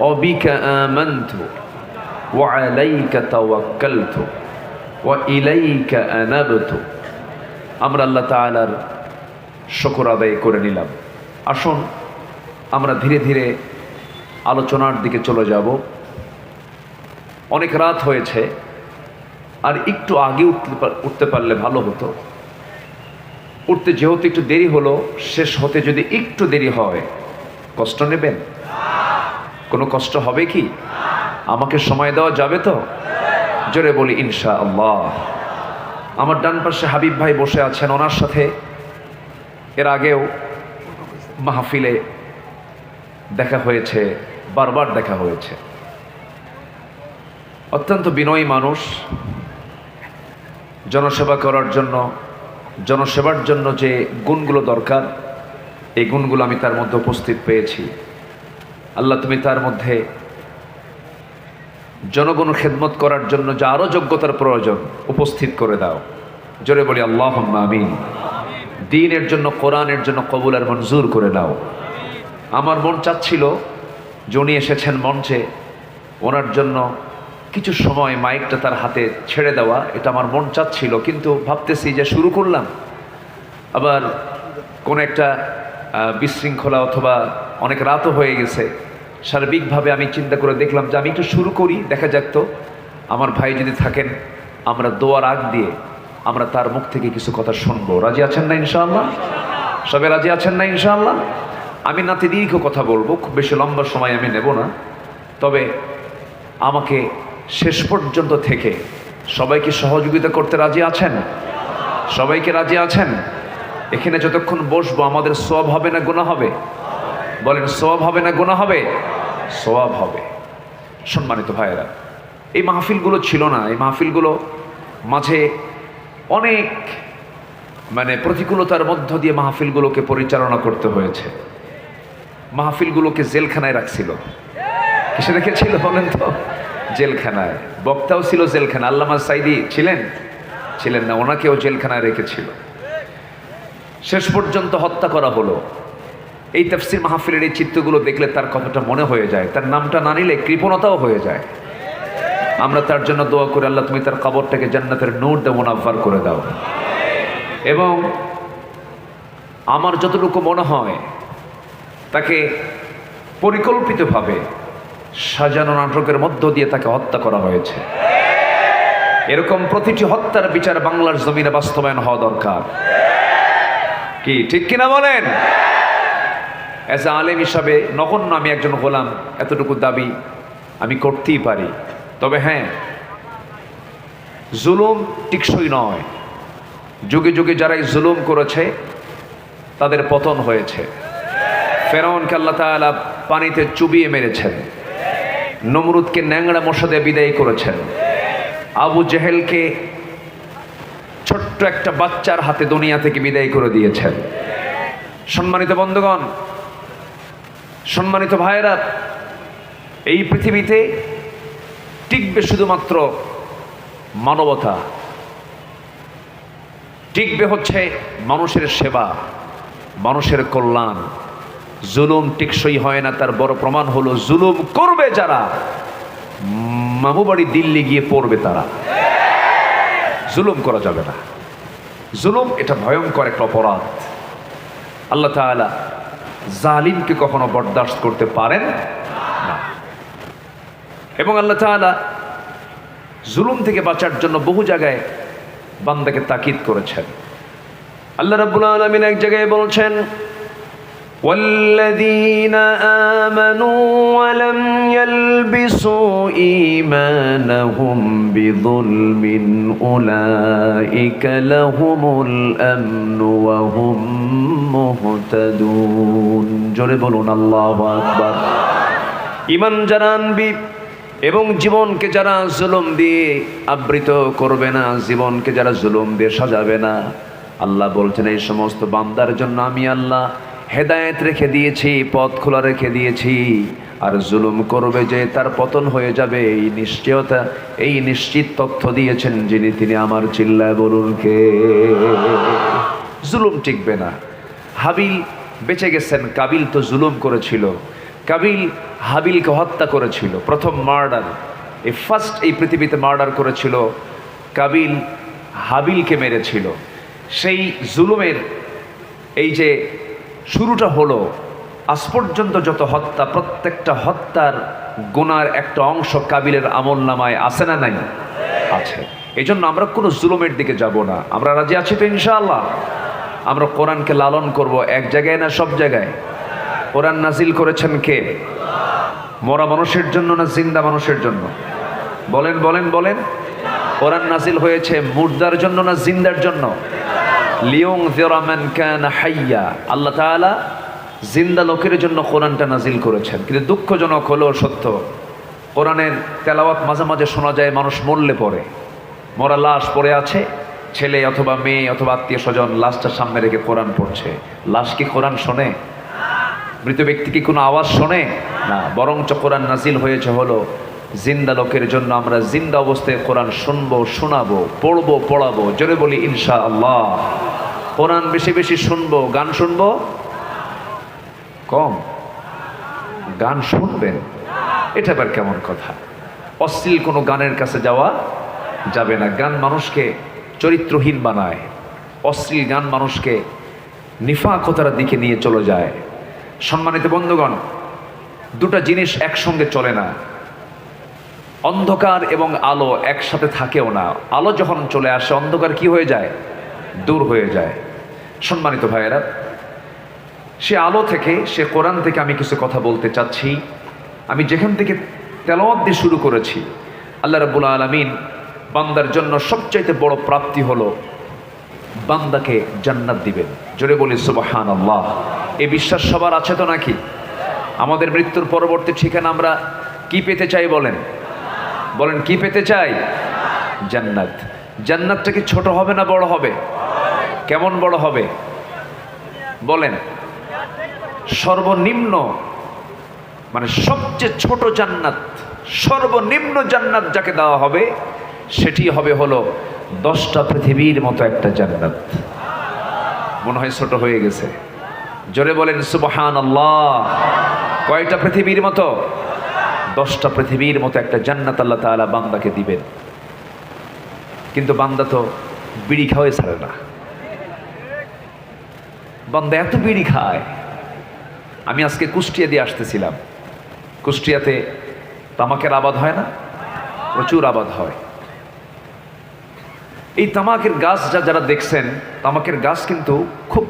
ওয়া বিকা আমানতু ওয়া আলাইকা তাওয়াক্কালতু ওয়া ইলাইকা আনাবতু। আমরা আল্লাহ তাআলার শুকর আদায় করে নিলাম। আসুন আমরা ধীরে ধীরে আলোচনার দিকে চলে যাব। অনেক রাত হয়েছে, আর একটু আগে উঠতে পারলে ভালো হতো। উঠতে যেহেতু একটু দেরি হলো, শেষ হতে যদি একটু দেরি হয় কষ্ট নেবেন? কোনো কষ্ট হবে কি? আমাকে সময় দেওয়া যাবে তো? জোরে বলি ইনশাআল্লাহ। আমার ডান পাশে হাবিব ভাই বসে আছেন, ওনার সাথে এর আগেও মাহফিলে দেখা হয়েছে, বারবার দেখা হয়েছে। অত্যন্ত বিনয়ী মানুষ, জনসেবা করার জন্য, জনসেবার জন্য যে গুণগুলো দরকার, এই গুণগুলো আমি তার মধ্যে উপস্থিত পেয়েছি। আল্লাহ তুমি তার মধ্যে জনগণ খেদমত করার জন্য যা আরও যোগ্যতার প্রয়োজন উপস্থিত করে দাও। জোরে বলি আল্লাহুম্মা আমিন। দ্বীনের জন্য, কোরআনের জন্য কবুল আর মঞ্জুর করে দাও। আমার মন চাচ্ছিল যে উনি এসেছেন মঞ্চে, ওনার জন্য কিছু সময় মাইকটা তার হাতে ছেড়ে দেওয়া, এটা আমার মন চাচ্ছিল, কিন্তু ভাবতেছি যে শুরু করলাম, আবার কোন একটা বিশৃঙ্খলা অথবা অনেক রাতও হয়ে গেছে। সার্বিকভাবে আমি চিন্তা করে দেখলাম যে আমি একটু শুরু করি, দেখা যাক তো আমার ভাই যদি থাকেন, আমরা দোয়ার আগ দিয়ে আমরা তার মুখ থেকে কিছু কথা শুনবো। রাজি আছেন না ইনশাআল্লাহ? সবাই রাজি আছেন না ইনশাআল্লাহ? আমি নাতি দীর্ঘ কথা বলবো, খুব বেশি লম্বা সময় আমি নেব না, তবে আমাকে শেষ পর্যন্ত থেকে সবাইকে সহযোগিতা করতে রাজি আছেন? সবাইকে রাজি আছেন? এখানে যতক্ষণ বসবো আমাদের সওয়াব হবে না গুনাহ হবে? বলেন সওয়াব হবে না গুনাহ হবে? সওয়াব হবে। সম্মানিত ভাইয়েরা, এই মাহফিলগুলো ছিল না, এই মাহফিলগুলো মাঝে অনেক প্রতিকূলতার মধ্য দিয়ে মাহফিলগুলোকে পরিচালনা করতে হয়েছে। মাহফিলগুলোকে জেলখানায় রাখছিল। কিসে রেখেছিল বলেন তো? জেলখানায়। বক্তাও ছিল জেলখানা। আল্লামা সাইদি ছিলেন না, ওনাকেও জেলখানায় রেখেছিল। শেষ পর্যন্ত হত্যা করা হলো। এই তাফসীর মাহফিলের এই চিত্রগুলো দেখলে তার কথাটা মনে হয়ে যায়, তার নামটা না নিলে কৃপণতাও হয়ে যায়। আমরা তার জন্য দোয়া করি, আল্লাহ তুমি তার কবরটাকে জান্নাতের নূর দিয়ে মুনাফফার করে দাও। এবং আমার যতটুকু মনে হয় তাকে পরিকল্পিতভাবে সাজানো নাটকের মধ্য দিয়ে তাকে হত্যা করা হয়েছে। এরকম প্রতিটি হত্যার বিচার বাংলার জমিনে বাস্তবায়ন হওয়া দরকার। কি ঠিক কিনা বলেন? অ্যাজ এ আলেম হিসাবে নগণ্য আমি একজন গোলাম, এতটুকু দাবি আমি করতেই পারি। তবে হ্যাঁ, জুলুম টিকসই নয়। যুগে যুগে যারা এই জুলুম করেছে তাদের পতন হয়েছে। ফেরাউনকে আল্লাহ তাআলা পানিতে চুবিয়ে মেরেছেন, নমরুদকে ন্যাংরা মশা দিয়ে বিদায় করেছেন, আবু জেহেলকে ছোট্ট একটা বাচ্চার হাতে দুনিয়া থেকে বিদায় করে দিয়েছেন। সম্মানিত বন্ধুগণ, সম্মানিত ভাইয়েরা, এই পৃথিবীতে টিকবে শুধুমাত্র মানবতা, টিকবে হচ্ছে মানুষের সেবা, মানুষের কল্যাণ। জুলুম টিকসই হয় না, তার বড় প্রমাণ হলো জুলুম করবে যারা, মামু বাড়ি দিল্লি গিয়ে পড়বে তারা। জুলুম করা যাবে না। জুলুম এটা ভয়ঙ্কর একটা অপরাধ। আল্লাহ তাআলা জালিমকে কখনো বরদাস্ত করতে পারেন না। এবং আল্লাহ তাআলা জুলুম থেকে বাঁচার জন্য বহু জায়গায় বান্দাকে তাকিদ করেছেন। আল্লাহ রাব্বুল আলামিন এক জায়গায় বলছেন, والذين آمنوا ولم يلبسوا إيمانهم بظلم أولئك لهم الأمن وهم مهتدون। জোরে বলুন আল্লাহু আকবার। ঈমান যারা আনবি এবং জীবনকে যারা জুলুম দিয়ে আবৃত করবে না, জীবনকে যারা জুলুম দিয়ে সাজাবে না, আল্লাহ বলছেন এই সমস্ত বান্দার জন্য আমি আল্লাহ হেদায়েত রেখে দিয়েছি, পথ খোলা রেখে দিয়েছি। আর জুলুম করবে যে তার পতন হয়ে যাবে, এই নিশ্চয়তা, এই নিশ্চিত তথ্য দিয়েছেন যিনি, তিনি আমার। চিল্লায় বলুন কে? জুলুম টিকবে না। হাবিল বেঁচে গেছেন, কাবিল তো জুলুম করেছিল। কাবিল হাবিলকে হত্যা করেছিল, প্রথম মার্ডার, এই ফার্স্ট এই পৃথিবীতে মার্ডার করেছিল। কাবিল হাবিলকে মেরেছিল। সেই জুলুমের এই যে শুরুটা হলো, আজ পর্যন্ত যত হত্যা, প্রত্যেকটা হত্যার গুনার একটা অংশ কাবিলের আমল নামায় আছে না নাই? আছে। এই জন্য আমরা কোনো জুলুমের দিকে যাব না। আমরা রাজি আছি তো ইনশাআল্লাহ? আমরা কোরআনকে লালন করব, এক জায়গায় না সব জায়গায়। কোরআন নাজিল করেছেন কে? মরা মানুষের জন্য না জিন্দা মানুষের জন্য? বলেন বলেন বলেন। কোরআন নাজিল হয়েছে মুর্দার জন্য না জিন্দার জন্য? লিয়ুনযিরা মান কানা হাইয়া। আল্লাহ তাআলা জিন্দা লোকের জন্য কোরআনটা নাজিল করেছেন। কিন্তু দুঃখজনক হলো সত্য, কোরআনের তেলাওয়াত মাঝে মাঝে শোনা যায় মানুষ মরলে পড়ে, মরা লাশ পড়ে আছে, ছেলে অথবা মেয়ে অথবা আত্মীয় স্বজন লাশটা সামনে রেখে কোরআন পড়ছে। লাশ কি কোরআন শোনে? মৃত ব্যক্তি কি কোনো আওয়াজ শোনে? না। বরঞ্চ কোরআন নাজিল হয়েছে হলো জিন্দা লোকের জন্য। আমরা জিন্দা অবস্থায় কোরআন শুনবো, শোনাবো, পড়বো, পড়াবো। জোরে বলি ইনশাআল্লাহ। কোরআন বেশি বেশি শুনবো, গান শুনবো কম। গান শুনবেন, এটা আবার কেমন কথা? অশ্লীল কোনো গানের কাছে যাওয়া যাবে না। গান মানুষকে চরিত্রহীন বানায়, অশ্লীল গান মানুষকে নিফাকতার দিকে নিয়ে চলে যায়। সম্মানিত বন্ধুগণ, দুটা জিনিস একসঙ্গে চলে না। অন্ধকার এবং আলো একসাথে থাকেও না। আলো যখন চলে আসে অন্ধকার কি হয়ে যায়? দূর হয়ে যায়। সম্মানিত ভাইয়েরা, সে আলো থেকে, সে কোরআন থেকে আমি কিছু কথা বলতে চাচ্ছি। আমি যেখান থেকে তেলাওয়াত দিয়ে শুরু করেছি, আল্লাহ রাব্বুল আলামিন বান্দার জন্য সবচাইতে বড় প্রাপ্তি হলো বান্দাকে জান্নাত দিবেন। জোরে বলি সুবহানাল্লাহ। এই বিশ্বাস সবার আছে তো নাকি? আমাদের মৃত্যুর পরবর্তী ঠিকানা আমরা কি পেতে চাই বলেন? বলেন কি পেতে চাই? জান্নাত। জান্নাতটা কি ছোট হবে না বড় হবে? কেমন বড় হবে বলেন? সর্বনিম্ন, মানে সবচেয়ে ছোট জান্নাত, সর্বনিম্ন জান্নাত যাকে দেওয়া হবে সেটি হবে হলো 10টা পৃথিবীর মতো একটা জান্নাত। মনে হয় ছোট হয়ে গেছে। জোরে বলেন সুবহানাল্লাহ। কয়টা পৃথিবীর মতো? 10টা পৃথিবীর মতো একটা জান্নাত আল্লাহ তাআলা বান্দাকে দিবেন। কিন্তু বান্দা তো বিড়ি খাওয়াই ছাড়ে না। বান্দা এত বিড়ি খায়। আমি আজকে কুষ্টিয়া দিয়ে আসতেছিলাম। কুষ্টিয়াতে তামাকের আবাদ হয় না? প্রচুর আবাদ হয়। এই তামাকের গাছ যারা দেখছেন, তামাকের গাছ কিন্তু খুব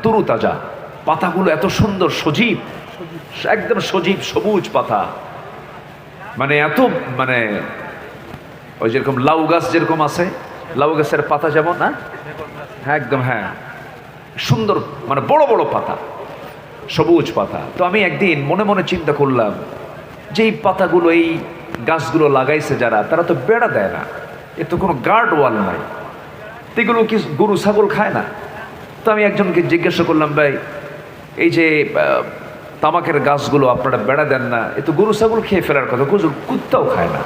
তরু তাজা, পাতাগুলো এত সুন্দর সজীব, একদম সজীব সবুজ পাতা, এত ওই যেরকম লাউ গাছ যেরকম আছে, লাউ গাছের পাতা যেমন না, হ্যাঁ একদম, হ্যাঁ সুন্দর, বড় বড় পাতা, সবুজ পাতা। তো আমি একদিন মনে মনে চিন্তা করলাম যে এই পাতাগুলো, এই গাছগুলো লাগাইছে যারা, তারা তো বেড়া দেয় না, এর তো কোনো গার্ড ওয়াল নাই, এগুলো কি গরু ছাগল খায় না? তো আমি একজনকে জিজ্ঞাসা করলাম, ভাই এই যে তামাকের গাছগুলো আপনারা বেড়া দেন না, এ তো গরু ছাগল খেয়ে ফেলার কথা, কুত্তাও খায় না।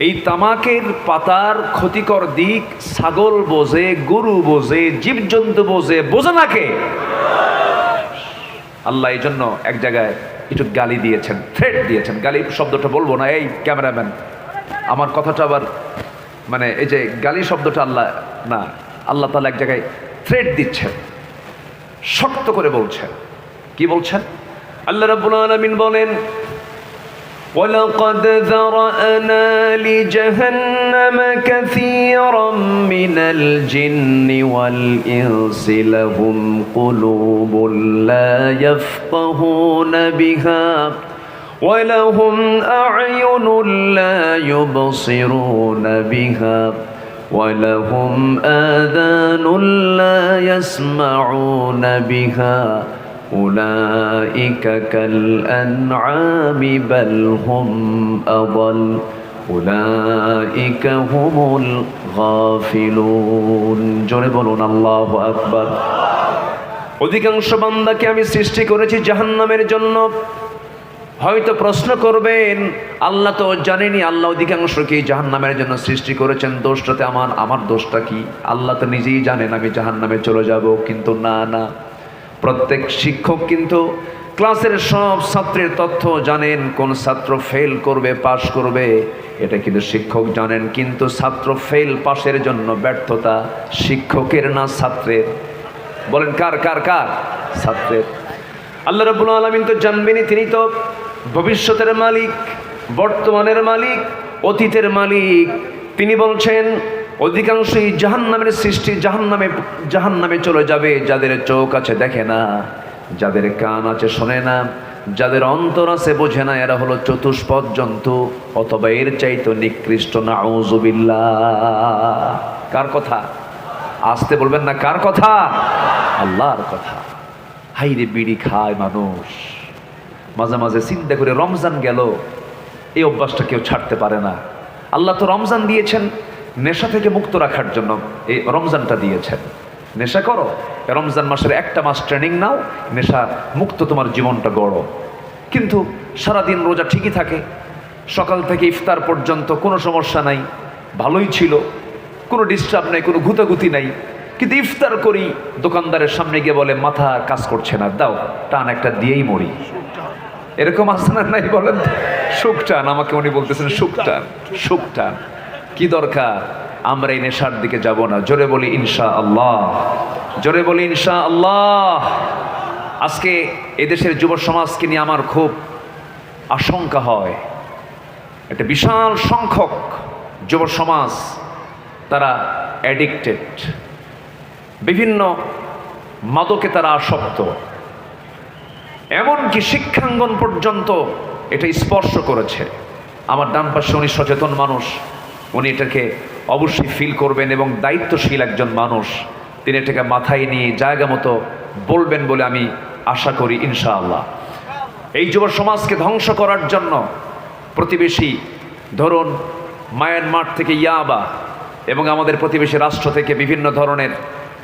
এই তামাকের পাতার ক্ষতিকর দিক ছাগল বোঝে, গরু বোঝে, জীবজন্তু বোঝে না কে? আল্লাহ এই জন্য এক জায়গায় একটু গালি দিয়েছেন, থ্রেট দিয়েছেন। গালি শব্দটা বলবো না, এই ক্যামেরাম্যান আমার কথাটা আবার এই যে গালি শব্দটা আল্লাহ না, আল্লাহ তাআলা এক জায়গায় থ্রেট দিচ্ছেন, শক্ত করে বলছেন। কি বলছেন? আল্লাহ রাব্বুল আলামিন বলেন, وَلَقَدْ ذَرَأْنَا لِجَهَنَّمَ كَثِيرًا مِنَ الْجِنِّ وَالْإِنسِ لَهُمْ قُلُوبٌ لَا يَفْقَهُونَ بِهَا وَلَهُمْ أَعْيُنٌ لَا يُبْصِرُونَ بِهَا وَلَهُمْ آذَانٌ لَا يَسْمَعُونَ بِهَا أولئك كالأنعام بل هم أضل أولئك هم الغافلون জোরে বলুন আল্লাহু আকবার। অধিকাংশ বান্দাকে আমি সৃষ্টি করেছি জাহান্নামের জন্য। হয়তো প্রশ্ন করবেন, আল্লাহ তো জানেনি আল্লাহ অধিকাংশকে জাহান্নামের জন্য সৃষ্টি করেছেন, দোষটাতে আমার দোষটা কি? আল্লাহ তো নিজেই জানেন আমি জাহান্নামে চলে যাব। কিন্তু না, প্রত্যেক শিক্ষক কিন্তু ক্লাসের সব ছাত্রের তথ্য জানেন, কোন ছাত্র ফেল করবে পাশ করবে এটা কিন্তু শিক্ষক জানেন। কিন্তু ছাত্র ফেল পাশের জন্য ব্যর্থতা শিক্ষকের না ছাত্রের? বলেন কার? ছাত্রের। আল্লাহ রাব্বুল আলামিন তো জানবেনই, তিনি তো ভবিষ্যতের মালিক, বর্তমানের মালিক, অতীতের মালিক। তিনি বলছেন অধিকাংশই জাহান্নামের সৃষ্টি, জাহান্নামে চলে যাবে যাদের চোখ আছে দেখে না, যাদের কান আছে শোনে না, যাদের অন্তর আছে বোঝে না। এরা হলো চতুষ্পদ জন্তু, অথবা এর চাইতে নিকৃষ্ট। নাউযুবিল্লাহ। কার কথা? আসতে বলবেন না, কার কথা? আল্লাহর কথা। হাইরে বিড়ি খায় মানুষ, মাঝে মাঝে চিন্তা করে রমজান গেল, এই অভ্যাসটা কেউ ছাড়তে পারে না। আল্লাহ তো রমজান দিয়েছেন নেশা থেকে মুক্ত রাখার জন্য, এই রমজানটা দিয়েছেন। নেশা করো, রমজান মাসের একটা মাস ট্রেনিং নাও, নেশা মুক্ত তোমার জীবনটা গড়ো। কিন্তু সারাদিন রোজা ঠিকই থাকে, সকাল থেকে ইফতার পর্যন্ত কোনো সমস্যা নাই, ভালোই ছিল, কোনো ডিস্টার্ব নাই, কোনো গুতাগুতি নাই। কিন্তু ইফতার করি, দোকানদারের সামনে গিয়ে বলে মাথা কাজ করছে না, দাও টান একটা দিয়েই মরি। এরকম আছে না নাই বলেন? সুখ টান, আমাকে উনি বলতেছেন সুখ টান। কি দরকার? আমরা এই নেশার দিকে যাব না। জোরে বলি ইনশাআল্লাহ, জোরে বলি ইনশাআল্লাহ। আজকে এদেশের যুব সমাজকে নিয়ে আমার খুব আশঙ্কা হয়। একটা বিশাল সংখ্যক যুব সমাজ তারা অ্যাডিক্টেড, বিভিন্ন মাদকে তারা আসক্ত, এমনকি শিক্ষাঙ্গন পর্যন্ত এটা স্পর্শ করেছে। আমার ডান পাশে উনি সচেতন মানুষ, উনি এটাকে অবশ্যই ফিল করবেন এবং দায়িত্বশীল একজন মানুষ, তিনি এটাকে মাথায় নিয়ে জায়গা মতো বলবেন বলে আমি আশা করি ইনশাআল্লাহ। এই যুব সমাজকে ধ্বংস করার জন্য প্রতিবেশী, ধরুন মায়ানমার থেকে ইয়াবা এবং আমাদের প্রতিবেশী রাষ্ট্র থেকে বিভিন্ন ধরনের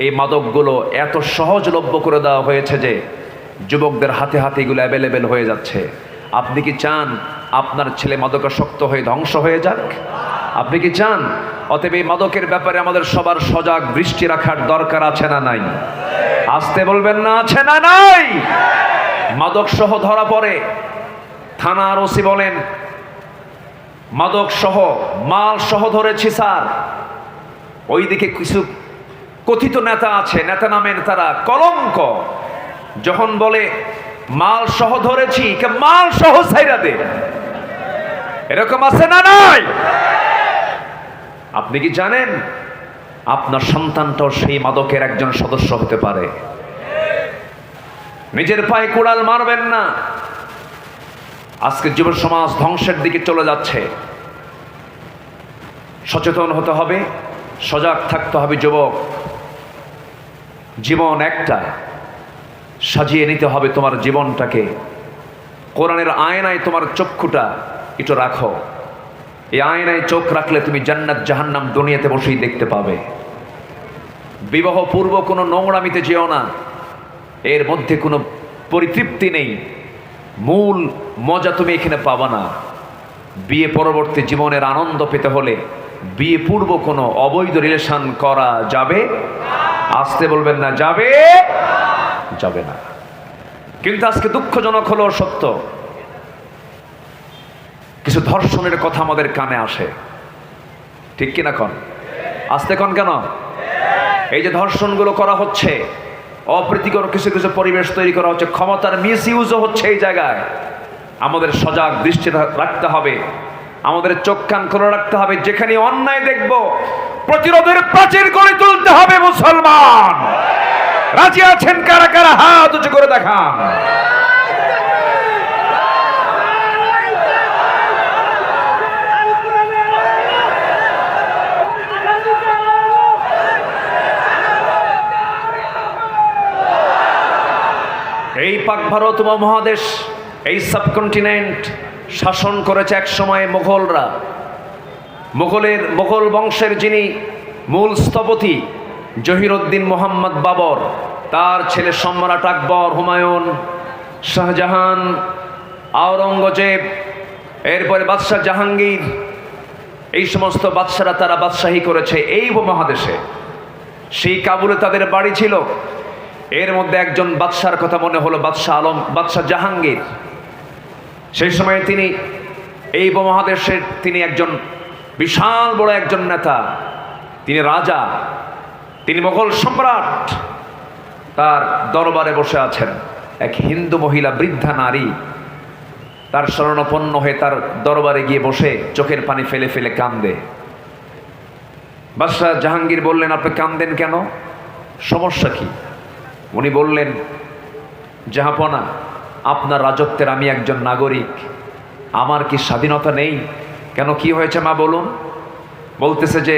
এই মাদকগুলো এত সহজলভ্য করে দেওয়া হয়েছে যে যুবকদের হাতে হাতে এগুলো অ্যাভেলেবেল হয়ে যাচ্ছে। আপনি কি চান আপনার ছেলে মাদকাসক্ত হয়ে ধ্বংস হয়ে যাক? আপনি কি চান? অতএব এই মাদকের ব্যাপারে আমাদের সবার সজাগ দৃষ্টি রাখার দরকার আছে না নাই? আসতে বলবেন না, আছে না নাই? মাদক সহ ধরা পড়ে, থানার ওসি বলেন মাদক সহ মাল সহ ধরেছি স্যার। ওইদিকে কিছু কথিত নেতা আছে, নেতা নামের তারা কলঙ্ক, যখন বলে মাল সহ ধরেছি, মাল সহ ছাইরা দে, এরকম আছে না নাই? আপনি কি জানেন আপনার সন্তানটাও সেই মাদকের একজন সদস্য হতে পারে? নিজের পায়ে কুড়াল মারবেন না। আজকে যুব সমাজ ধ্বংসের দিকে চলে যাচ্ছে। সচেতন হতে হবে, সজাগ থাকতে হবে। যুবক, জীবন একটা, সাজিয়ে নিতে হবে তোমার জীবনটাকে। কোরআনের আয়নায় তোমার চক্ষুটা একটু রাখো। এই আয়নায় চোখ রাখলে তুমি জান্নাত জাহান্নাম দুনিয়াতে বসেই দেখতে পাবে। বিবাহ পূর্ব কোনো নোংরামিতে যেও না, এর মধ্যে কোনো পরিতৃপ্তি নেই, মূল মজা তুমি এখানে পাবা না। বিয়ে পরবর্তী জীবনের আনন্দ পেতে হলে বিয়ে পূর্ব কোনো অবৈধ রিলেশন করা যাবে? আসতে বলবেন না, যাবে? যাবে না। কিন্তু আজকে দুঃখজনক হলো সত্য, কিছু ধর্ষণের কথা আমাদের কানে আসে, ঠিক কিনা কন? আসতে কন কেন? এই যে ধর্ষণগুলো করা হচ্ছে, অপ্রীতিকর কিছু কিছু পরিবেশ তৈরি করা হচ্ছে, ক্ষমতার মিস ইউজও হচ্ছে এই জায়গায়। আমাদের সজাগ দৃষ্টি রাখতে হবে, আমাদের চোখ কান খোলা রাখতে হবে। যেখানে অন্যায় দেখব প্রতিরোধের প্রাচীর গড়ে তুলতে হবে। মুসলমান রাজি আছেন? কারা কারা হাত উঁচু করে দেখান। এই পাক ভারত মহাদেশ, এই সাবকন্টিনেন্ট শাসন করেছে এক সময় মোগলরা। মোগল বংশের যিনি মূল স্থপতি জহিরুদ্দিন মোহাম্মদ বাবর, তার ছেলে সম্রাট আকবর, হুমায়ুন, শাহজাহান, আওরঙ্গজেব, এরপরে বাদশাহ জাহাঙ্গীর, এই সমস্ত বাদশারা তারা বাদশাহী করেছে এই উপমহাদেশে। সেই কাবুলে তাদের বাড়ি ছিল। এর মধ্যে একজন বাদশার কথা মনে হলো, বাদশাহ জাহাঙ্গীর। সেই সময় তিনি এই উপমহাদেশের তিনি একজন বিশাল বড় একজন নেতা, তিনি রাজা, তিনি মোগল সম্রাট। তার দরবারে বসে আছেন এক হিন্দু মহিলা, বৃদ্ধা নারী। তার শরণাপন্ন হয়ে তার দরবারে গিয়ে বসে চোখের পানি ফেলে ফেলে কান্দে। বাদশাহ জাহাঙ্গীর বললেন, আপনি কান্দেন কেন? সমস্যা কি? উনি বললেন, জাহাপনা, আপনার রাজত্বের আমি একজন নাগরিক, আমার কি স্বাধীনতা নেই? কেন, কি হয়েছে মা বলুন? বলতেছে যে